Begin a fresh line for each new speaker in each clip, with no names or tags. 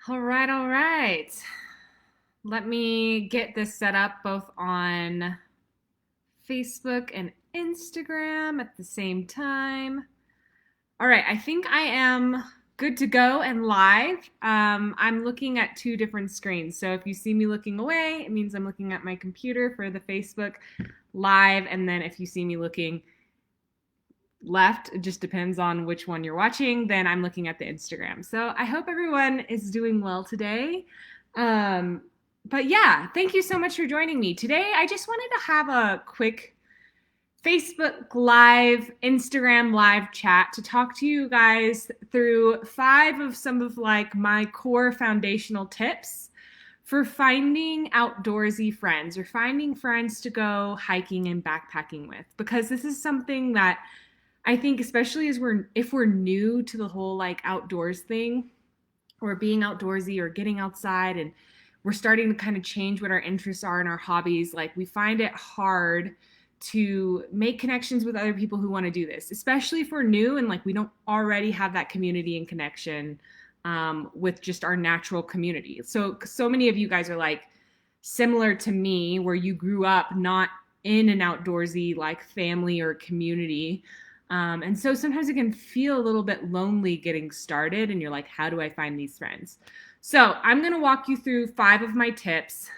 All right, all right. Let me get this set up both on Facebook and Instagram at the same time. All right, I think I am good to go and live. I'm looking at two different screens. So if you see me looking away, it means I'm looking at my computer for the Facebook live. And then if you see me looking left, it just depends on which one you're watching, then I'm looking at the Instagram. So I hope everyone is doing well today. Um, but yeah, thank you so much for joining me. Today, I just wanted to have a quick Facebook Live, Instagram Live chat to talk to you guys through five of some of like my core foundational tips for finding outdoorsy friends or finding friends to go hiking and backpacking with, because this is something that I think, especially as if we're new to the whole like outdoors thing or being outdoorsy or getting outside, and we're starting to kind of change what our interests are and our hobbies, like we find it hard to make connections with other people who want to do this, especially if we're new and like we don't already have that community and connection with just our natural community. So many of you guys are like similar to me, where you grew up not in an outdoorsy like family or community. And so sometimes it can feel a little bit lonely getting started, and you're like, how do I find these friends? So I'm going to walk you through five of my tips.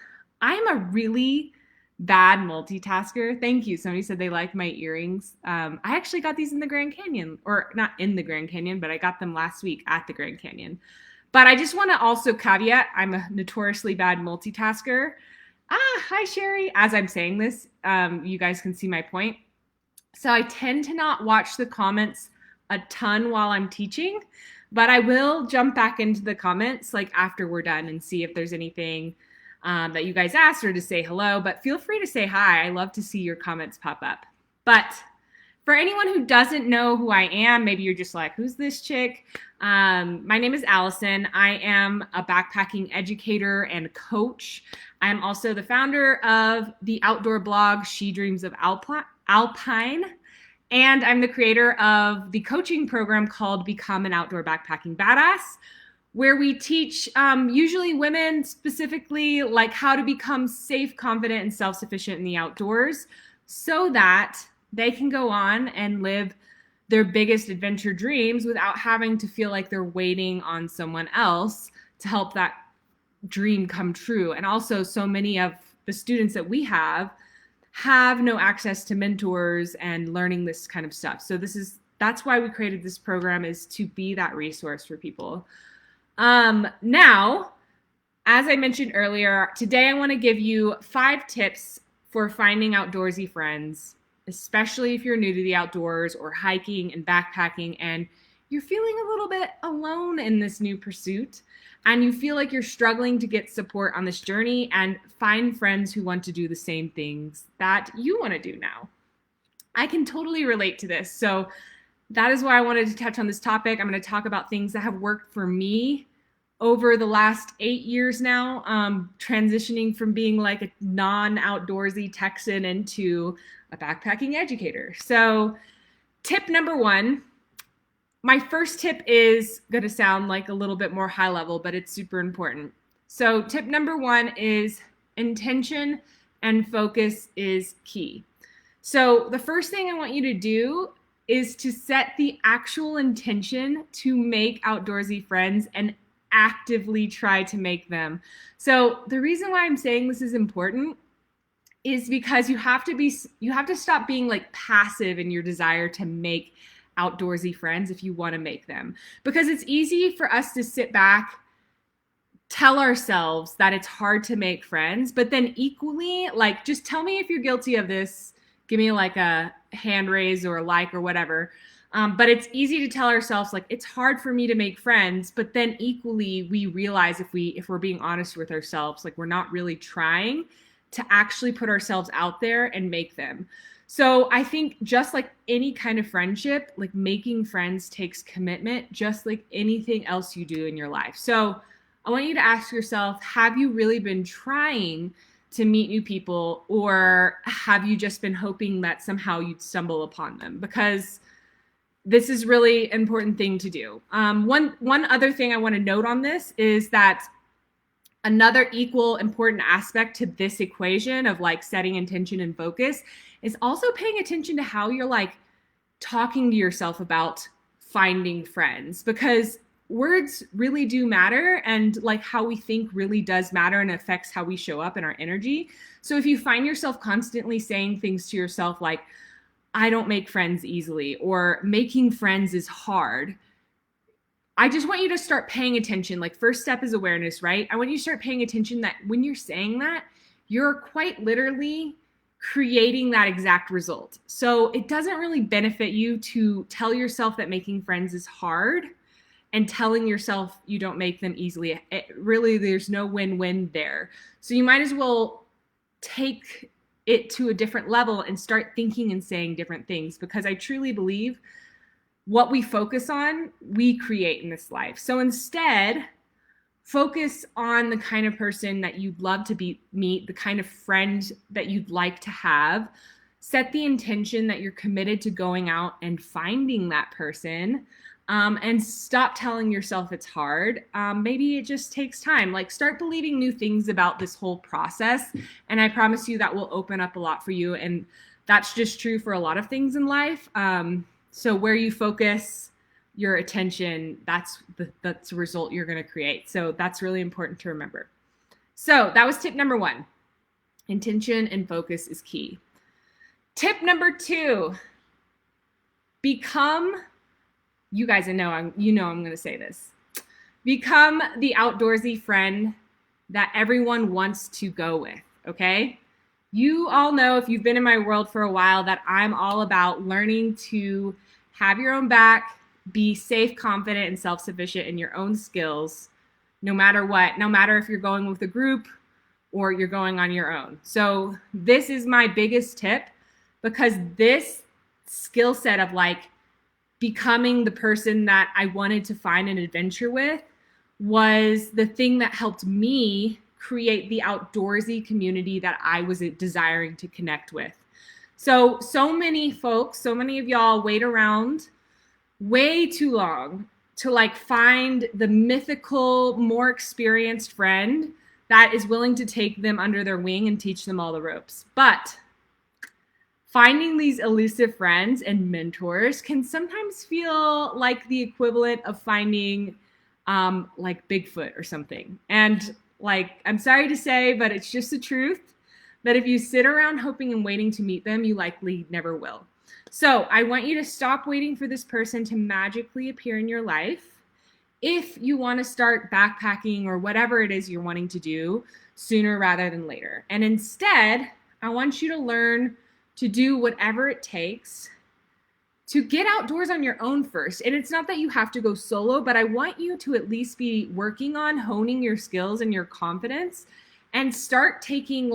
I'm a really bad multitasker. Thank you. Somebody said they like my earrings. I actually got these in the Grand Canyon, or not in the Grand Canyon, but I got them last week at the Grand Canyon. But I just want to also caveat, I'm a notoriously bad multitasker. Hi, Sherry. As I'm saying this, you guys can see my point. So I tend to not watch the comments a ton while I'm teaching, but I will jump back into the comments like after we're done and see if there's anything that you guys asked, or to say hello. But feel free to say hi. I love to see your comments pop up. But for anyone who doesn't know who I am, maybe you're just like, who's this chick? My name is Allison. I am a backpacking educator and coach. I'm also the founder of the outdoor blog, She Dreams of Alpine. And I'm the creator of the coaching program called Become an Outdoor Backpacking Badass, where we teach usually women specifically like how to become safe, confident, and self-sufficient in the outdoors so that they can go on and live their biggest adventure dreams without having to feel like they're waiting on someone else to help that dream come true. And also, so many of the students that we have no access to mentors and learning this kind of stuff. So that's why we created this program, is to be that resource for people. Now, as I mentioned earlier, today I want to give you 5 tips for finding outdoorsy friends, especially if you're new to the outdoors or hiking and backpacking and you're feeling a little bit alone in this new pursuit, and you feel like you're struggling to get support on this journey and find friends who want to do the same things that you want to do now. I can totally relate to this. So that is why I wanted to touch on this topic. I'm going to talk about things that have worked for me over the last 8 years now, transitioning from being like a non-outdoorsy Texan into a backpacking educator. So tip number 1, my first tip is going to sound like a little bit more high level, but it's super important. So tip number 1 is intention and focus is key. So the first thing I want you to do is to set the actual intention to make outdoorsy friends and actively try to make them. So the reason why I'm saying this is important is because you have to stop being like passive in your desire to make outdoorsy friends if you want to make them. Because it's easy for us to sit back, tell ourselves that it's hard to make friends, but then equally, like, just tell me if you're guilty of this. Give me like a hand raise or a like or whatever. But it's easy to tell ourselves like it's hard for me to make friends, but then equally we realize if we're being honest with ourselves, like we're not really trying to actually put ourselves out there and make them. So I think just like any kind of friendship, like making friends takes commitment, just like anything else you do in your life. So I want you to ask yourself, have you really been trying to meet new people, or have you just been hoping that somehow you'd stumble upon them? Because this is really important thing to do. One other thing I want to note on this is that another equal important aspect to this equation of like setting intention and focus is also paying attention to how you're like talking to yourself about finding friends, because words really do matter, and like how we think really does matter and affects how we show up in our energy. So if you find yourself constantly saying things to yourself like, I don't make friends easily, or making friends is hard, I just want you to start paying attention. Like, first step is awareness, right? I want you to start paying attention that when you're saying that, you're quite literally creating that exact result. So it doesn't really benefit you to tell yourself that making friends is hard and telling yourself you don't make them easily. Really, there's no win-win there. So you might as well take it to a different level and start thinking and saying different things, because I truly believe what we focus on, we create in this life. So instead, focus on the kind of person that you'd love to meet, the kind of friend that you'd like to have. Set the intention that you're committed to going out and finding that person, and stop telling yourself it's hard. Maybe it just takes time. Like, start believing new things about this whole process, and I promise you that will open up a lot for you. And that's just true for a lot of things in life. So where you focus your attention, that's the result you're going to create. So that's really important to remember. So that was tip number 1. Intention and focus is key. Tip number 2, you guys know I'm going to say this. Become the outdoorsy friend that everyone wants to go with, okay? You all know, if you've been in my world for a while, that I'm all about learning to have your own back, be safe, confident, and self-sufficient in your own skills, no matter what, no matter if you're going with a group or you're going on your own. So this is my biggest tip, because this skill set of like becoming the person that I wanted to find an adventure with was the thing that helped me create the outdoorsy community that I was desiring to connect with. So many folks, so many of y'all wait around way too long to like find the mythical, more experienced friend that is willing to take them under their wing and teach them all the ropes. But finding these elusive friends and mentors can sometimes feel like the equivalent of finding like Bigfoot or something. And like, I'm sorry to say, but it's just the truth, that if you sit around hoping and waiting to meet them, you likely never will. So I want you to stop waiting for this person to magically appear in your life if you want to start backpacking or whatever it is you're wanting to do sooner rather than later. And instead, I want you to learn to do whatever it takes to get outdoors on your own first. And it's not that you have to go solo, but I want you to at least be working on honing your skills and your confidence, and start taking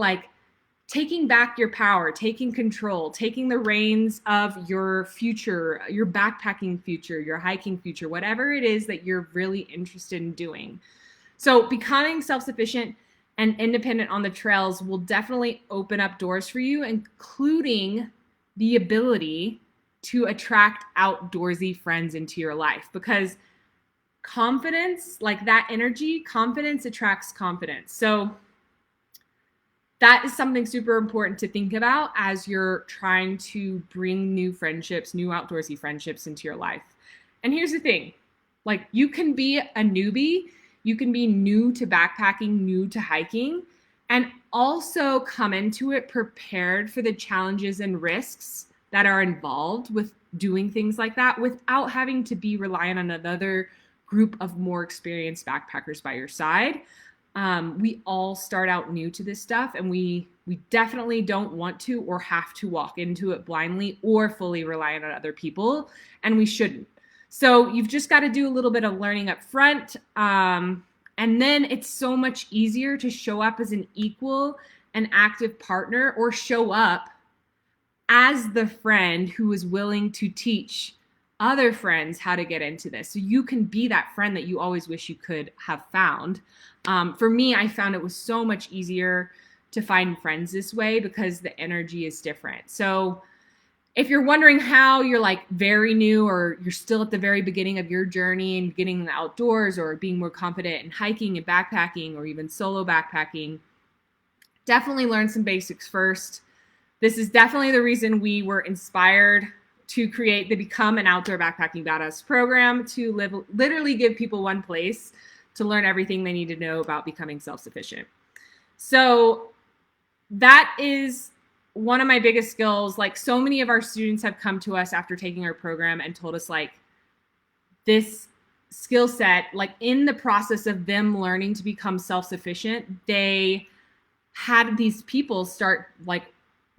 back your power, taking control, taking the reins of your future, your backpacking future, your hiking future, whatever it is that you're really interested in doing. So becoming self-sufficient and independent on the trails will definitely open up doors for you, including the ability to attract outdoorsy friends into your life, because confidence, like that energy, confidence attracts confidence. So that is something super important to think about as you're trying to bring new friendships, new outdoorsy friendships into your life. And here's the thing, like, you can be a newbie, you can be new to backpacking, new to hiking, and also come into it prepared for the challenges and risks that are involved with doing things like that without having to be reliant on another group of more experienced backpackers by your side. We all start out new to this stuff, and we definitely don't want to or have to walk into it blindly or fully reliant on other people, and we shouldn't. So you've just got to do a little bit of learning up front, and then it's so much easier to show up as an equal and active partner, or show up as the friend who is willing to teach other friends how to get into this. So you can be that friend that you always wish you could have found. For me, I found it was so much easier to find friends this way because the energy is different. So if you're wondering how you're like very new or you're still at the very beginning of your journey and getting in the outdoors or being more confident in hiking and backpacking or even solo backpacking, definitely learn some basics first. This is definitely the reason we were inspired to create the Become an Outdoor Backpacking Badass program, to literally give people one place to learn everything they need to know about becoming self-sufficient. So that is one of my biggest skills. Like, so many of our students have come to us after taking our program and told us like this skill set, like in the process of them learning to become self-sufficient, they had these people start like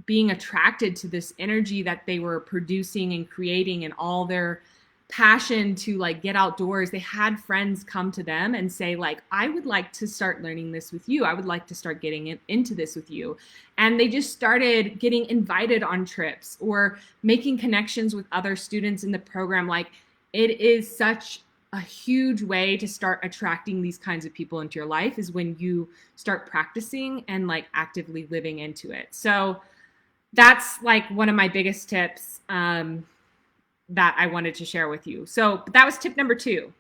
being attracted to this energy that they were producing and creating and all their passion to like get outdoors. They had friends come to them and say like, I would like to start learning this with you. I would like to start getting into this with you. And they just started getting invited on trips or making connections with other students in the program. Like, it is such a huge way to start attracting these kinds of people into your life, is when you start practicing and like actively living into it. So that's like one of my biggest tips that I wanted to share with you. So that was tip number 2.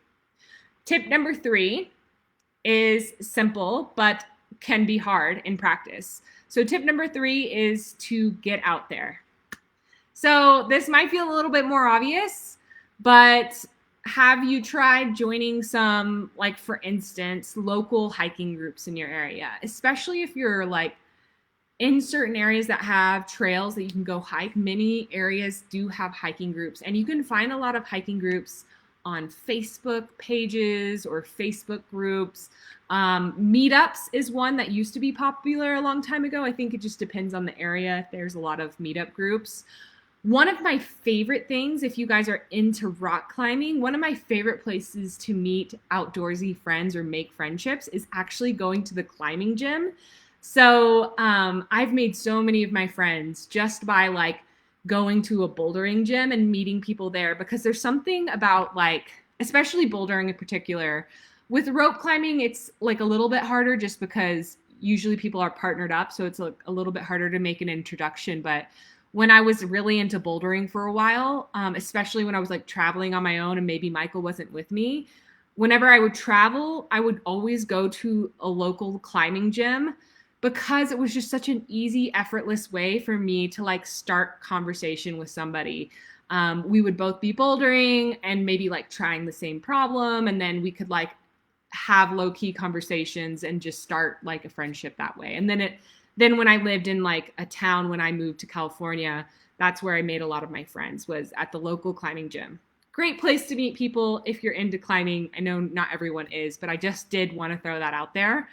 Tip number 3 is simple, but can be hard in practice. So tip number 3 is to get out there. So this might feel a little bit more obvious, but have you tried joining some, like, for instance, local hiking groups in your area, especially if you're like in certain areas that have trails that you can go hike? Many areas do have hiking groups, and you can find a lot of hiking groups on Facebook pages or Facebook groups. Meetups is one that used to be popular a long time ago. I think it just depends on the area. There's a lot of meetup groups. One of my favorite things, if you guys are into rock climbing, one of my favorite places to meet outdoorsy friends or make friendships is actually going to the climbing gym. So I've made so many of my friends just by like going to a bouldering gym and meeting people there, because there's something about, like, especially bouldering in particular. With rope climbing, it's like a little bit harder just because usually people are partnered up. So it's a little bit harder to make an introduction. But when I was really into bouldering for a while, especially when I was like traveling on my own and maybe Michael wasn't with me, whenever I would travel, I would always go to a local climbing gym, because it was just such an easy, effortless way for me to like start conversation with somebody. We would both be bouldering and maybe like trying the same problem, and then we could like have low-key conversations and just start like a friendship that way. And then when I lived in like a town, when I moved to California, that's where I made a lot of my friends, was at the local climbing gym. Great place to meet people if you're into climbing. I know not everyone is, but I just did want to throw that out there.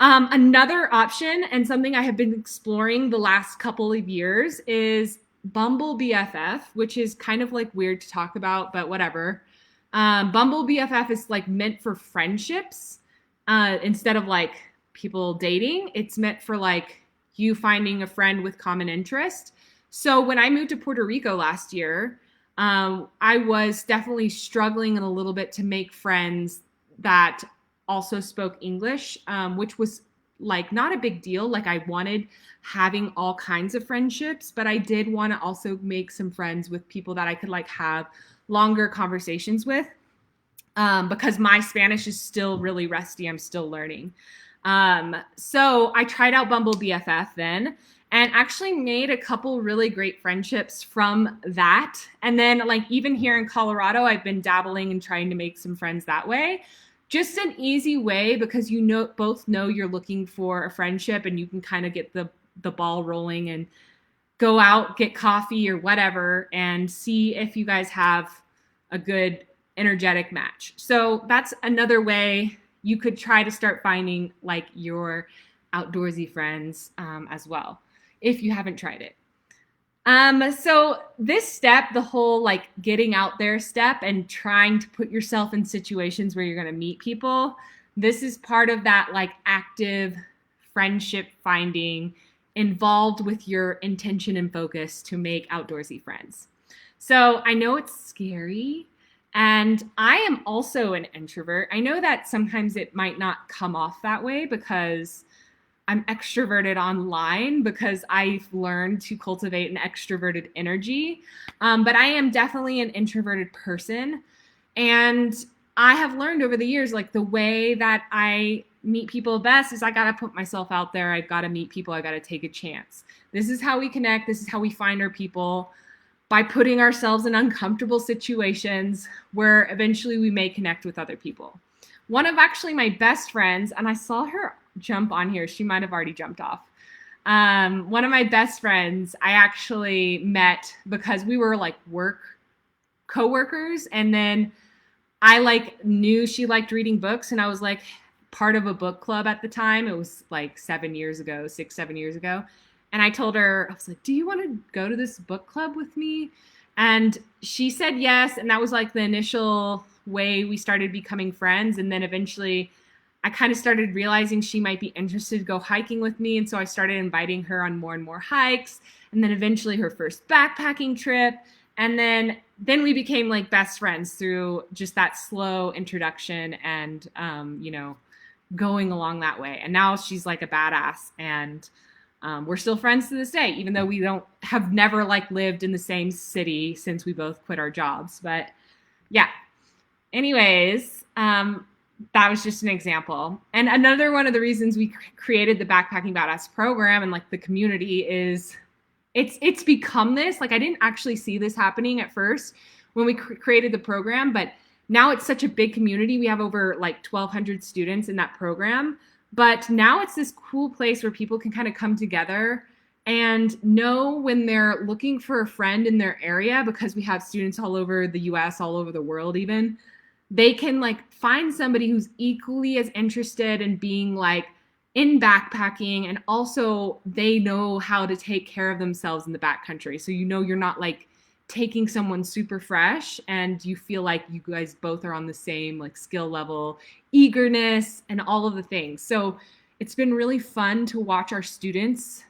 Another option, and something I have been exploring the last couple of years, is Bumble BFF, which is kind of like weird to talk about, but whatever. Bumble BFF is like meant for friendships instead of like people dating. It's meant for like you finding a friend with common interest. So when I moved to Puerto Rico last year, I was definitely struggling a little bit to make friends that also spoke English, which was like not a big deal. Like, I wanted having all kinds of friendships, but I did want to also make some friends with people that I could like have longer conversations with, because my Spanish is still really rusty. I'm still learning. So I tried out Bumble BFF then, and actually made a couple really great friendships from that. And then like even here in Colorado, I've been dabbling and trying to make some friends that way. Just an easy way, because both know you're looking for a friendship, and you can kind of get the ball rolling and go out, get coffee or whatever, and see if you guys have a good energetic match. So that's another way you could try to start finding like your outdoorsy friends as well, if you haven't tried it. So this step, the whole like getting out there step and trying to put yourself in situations where you're going to meet people, this is part of that like active friendship finding, involved with your intention and focus to make outdoorsy friends. So I know it's scary, and I am also an introvert. I know that sometimes it might not come off that way, because I'm extroverted online because I've learned to cultivate an extroverted energy. But I am definitely an introverted person. And I have learned over the years, like the way that I meet people best is I got to put myself out there. I've got to meet people. I got to take a chance. This is how we connect. This is how we find our people, by putting ourselves in uncomfortable situations where eventually we may connect with other people. One of actually my best friends, and I saw her jump on here. She might have already jumped off. One of my best friends I actually met because we were like co-workers, and then I like knew she liked reading books, and I was like part of a book club at the time. It was like 7 years ago, 7 years ago. And I told her, I was like, do you want to go to this book club with me? And she said yes. And that was like the initial way we started becoming friends. And then eventually I kind of started realizing she might be interested to go hiking with me. And so I started inviting her on more and more hikes. And then eventually her first backpacking trip. And then we became like best friends through just that slow introduction and, going along that way. And now she's like a badass, and we're still friends to this day, even though we have never like lived in the same city since we both quit our jobs. But yeah, anyways, that was just an example. And another one of the reasons we created the Backpacking Badass program and like the community is it's become this, like I didn't actually see this happening at first when we created the program, but now it's such a big community. We have over like 1,200 students in that program. But now it's this cool place where people can kind of come together and know when they're looking for a friend in their area, because we have students all over the US, all over the world even. They can like find somebody who's equally as interested in being like in backpacking, and also they know how to take care of themselves in the backcountry. So you're not like taking someone super fresh, and you feel like you guys both are on the same like skill level, eagerness, and all of the things. So it's been really fun to watch our students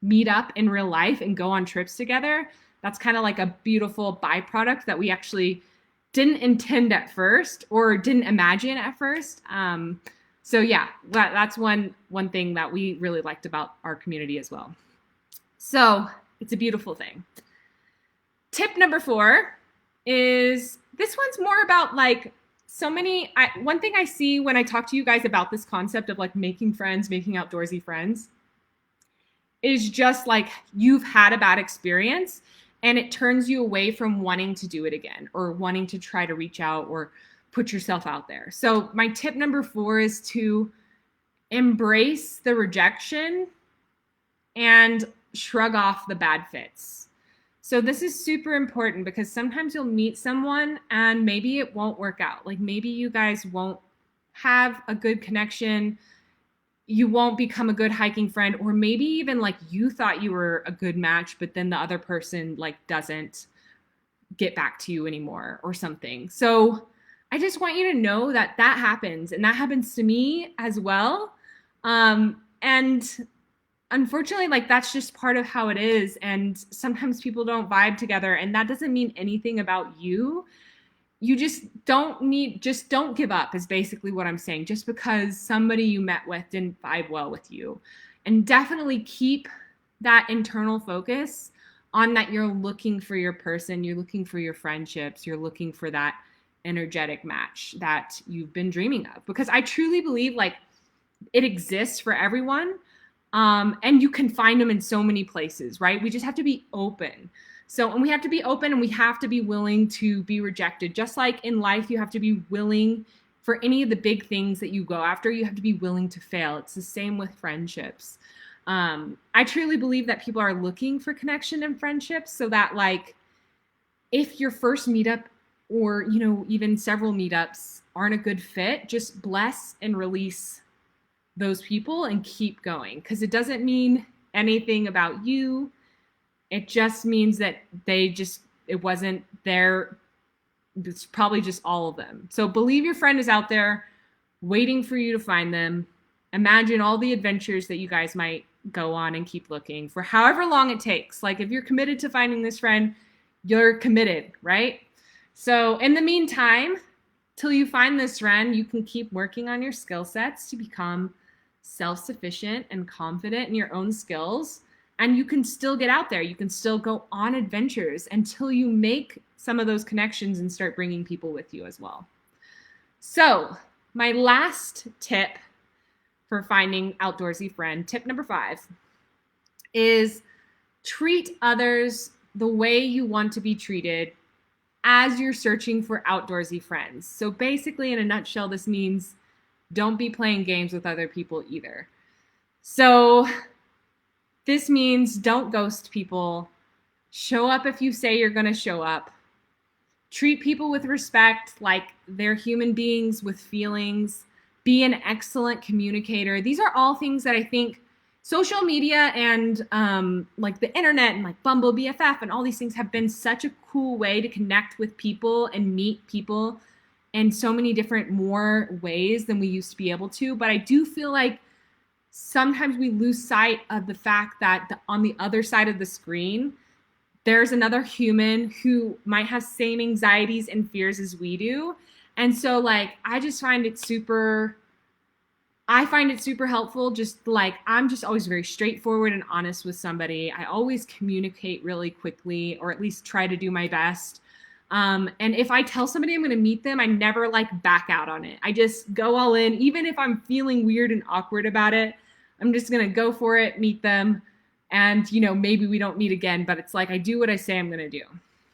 meet up in real life and go on trips together. That's kind of like a beautiful byproduct that we actually didn't intend at first or didn't imagine at first. So yeah, that's one thing that we really liked about our community as well. So it's a beautiful thing. Tip number 4 is, this one's more about like one thing I see when I talk to you guys about this concept of like making friends, making outdoorsy friends, is just like you've had a bad experience and it turns you away from wanting to do it again or wanting to try to reach out or put yourself out there. So my tip number 4 is to embrace the rejection and shrug off the bad fits. So this is super important because sometimes you'll meet someone and maybe it won't work out. Like maybe you guys won't have a good connection. You won't become a good hiking friend, or maybe even like you thought you were a good match, but then the other person like doesn't get back to you anymore or something. So I just want you to know that happens, and that happens to me as well. And unfortunately, like that's just part of how it is. And sometimes people don't vibe together, and that doesn't mean anything about you. You just don't give up is basically what I'm saying. Just because somebody you met with didn't vibe well with you. And definitely keep that internal focus on that you're looking for your person, you're looking for your friendships, you're looking for that energetic match that you've been dreaming of. Because I truly believe like it exists for everyone. And you can find them in so many places, right? We just have to be open. And we have to be open, and we have to be willing to be rejected. Just like in life, you have to be willing for any of the big things that you go after, you have to be willing to fail. It's the same with friendships. I truly believe that people are looking for connection and friendships, so that like if your first meetup or, even several meetups aren't a good fit, just bless and release those people and keep going, because it doesn't mean anything about you. It just means that it wasn't there. It's probably just all of them. So believe your friend is out there waiting for you to find them. Imagine all the adventures that you guys might go on and keep looking for however long it takes. Like if you're committed to finding this friend, you're committed, right? So in the meantime, till you find this friend, you can keep working on your skill sets to become self-sufficient and confident in your own skills, and you can still get out there. You can still go on adventures until you make some of those connections and start bringing people with you as well. So my last tip for finding outdoorsy friend, tip number 5, is treat others the way you want to be treated as you're searching for outdoorsy friends. So basically, in a nutshell, this means don't be playing games with other people either. So this means don't ghost people. Show up if you say you're going to show up. Treat people with respect, like they're human beings with feelings. Be an excellent communicator. These are all things that I think social media and like the internet and like Bumble, BFF, and all these things have been such a cool way to connect with people and meet people in so many different more ways than we used to be able to. But I do feel like sometimes we lose sight of the fact that on the other side of the screen, there's another human who might have same anxieties and fears as we do. And so like, I find it super helpful. Just like, I'm just always very straightforward and honest with somebody. I always communicate really quickly, or at least try to do my best. And if I tell somebody I'm going to meet them, I never like back out on it. I just go all in, even if I'm feeling weird and awkward about it. I'm just going to go for it, meet them. And, maybe we don't meet again, but it's like, I do what I say I'm going to do.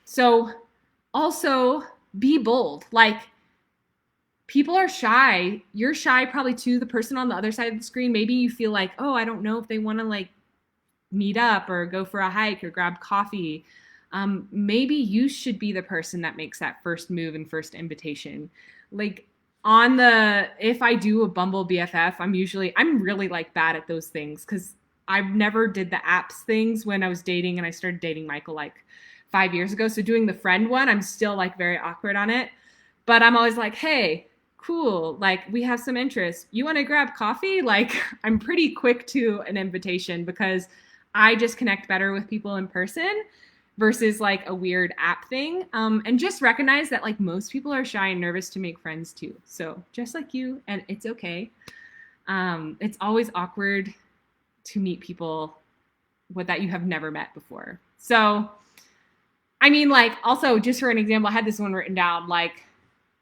So also be bold. Like, people are shy. You're shy probably too. The person on the other side of the screen, maybe you feel like, oh, I don't know if they want to like meet up or go for a hike or grab coffee. Maybe you should be the person that makes that first move and first invitation. Like if I do a Bumble BFF, I'm really like bad at those things because I've never did the apps things when I was dating, and I started dating Michael like 5 years ago. So doing the friend one, I'm still like very awkward on it, but I'm always like, hey, cool. Like, we have some interests. You want to grab coffee? Like, I'm pretty quick to an invitation because I just connect better with people in person versus like a weird app thing. And just recognize that like most people are shy and nervous to make friends too. So just like you, and it's okay. It's always awkward to meet people that you have never met before. So, I mean, like, also just for an example, I had this one written down, like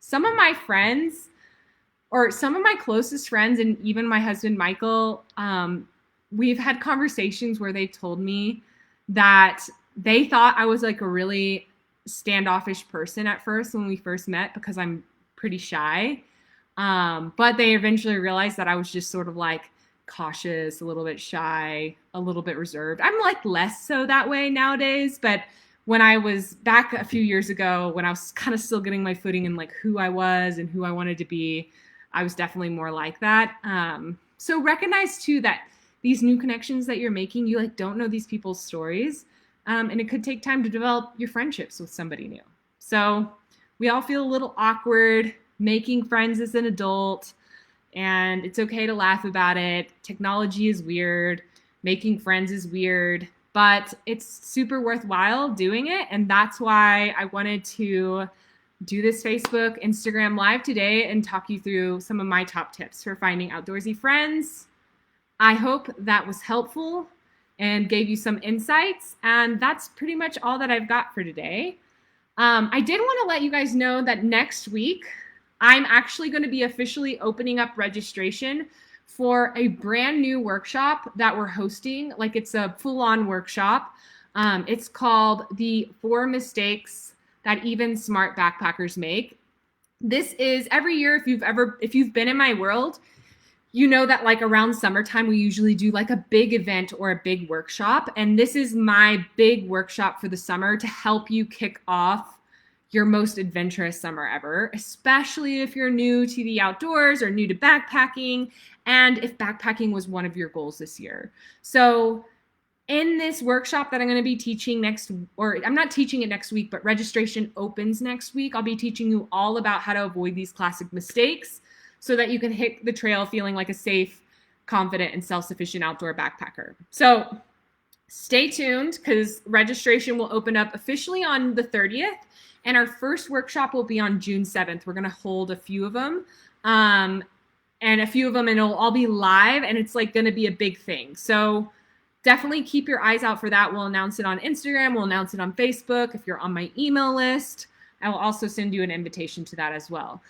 some of my friends or some of my closest friends and even my husband, Michael, we've had conversations where they told me that they thought I was like a really standoffish person at first when we first met because I'm pretty shy. But they eventually realized that I was just sort of like cautious, a little bit shy, a little bit reserved. I'm like less so that way nowadays, but when I was back a few years ago, when I was kind of still getting my footing in like who I was and who I wanted to be, I was definitely more like that. So recognize too that these new connections that you're making, you like don't know these people's stories. And it could take time to develop your friendships with somebody new. So we all feel a little awkward making friends as an adult, and it's okay to laugh about it. Technology is weird. Making friends is weird, but it's super worthwhile doing it. And that's why I wanted to do this Facebook, Instagram Live today and talk you through some of my top tips for finding outdoorsy friends. I hope that was helpful and gave you some insights. And that's pretty much all that I've got for today. I did want to let you guys know that next week, I'm actually going to be officially opening up registration for a brand new workshop that we're hosting. Like, it's a full-on workshop. It's called the 4 Mistakes That Even Smart Backpackers Make. This is every year, if you've been in my world, you know that like around summertime, we usually do like a big event or a big workshop. And this is my big workshop for the summer to help you kick off your most adventurous summer ever, especially if you're new to the outdoors or new to backpacking, and if backpacking was one of your goals this year. So in this workshop that I'm going to be teaching I'm not teaching it next week, but registration opens next week. I'll be teaching you all about how to avoid these classic mistakes so that you can hit the trail feeling like a safe, confident, and self-sufficient outdoor backpacker. So stay tuned because registration will open up officially on the 30th. And our first workshop will be on June 7th. We're going to hold a few of them. and a few of them, and it'll all be live, and it's like going to be a big thing. So definitely keep your eyes out for that. We'll announce it on Instagram. We'll announce it on Facebook. If you're on my email list, I will also send you an invitation to that as well.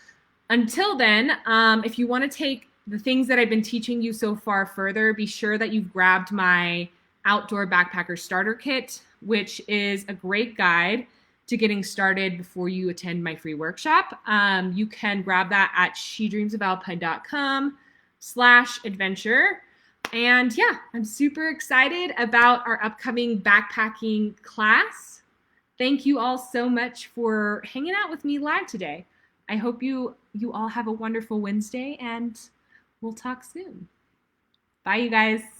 Until then, if you want to take the things that I've been teaching you so far further, be sure that you've grabbed my Outdoor Backpacker Starter Kit, which is a great guide to getting started before you attend my free workshop. You can grab that at shedreamsofalpine.com/adventure. And yeah, I'm super excited about our upcoming backpacking class. Thank you all so much for hanging out with me live today. I hope you all have a wonderful Wednesday, and we'll talk soon. Bye, you guys.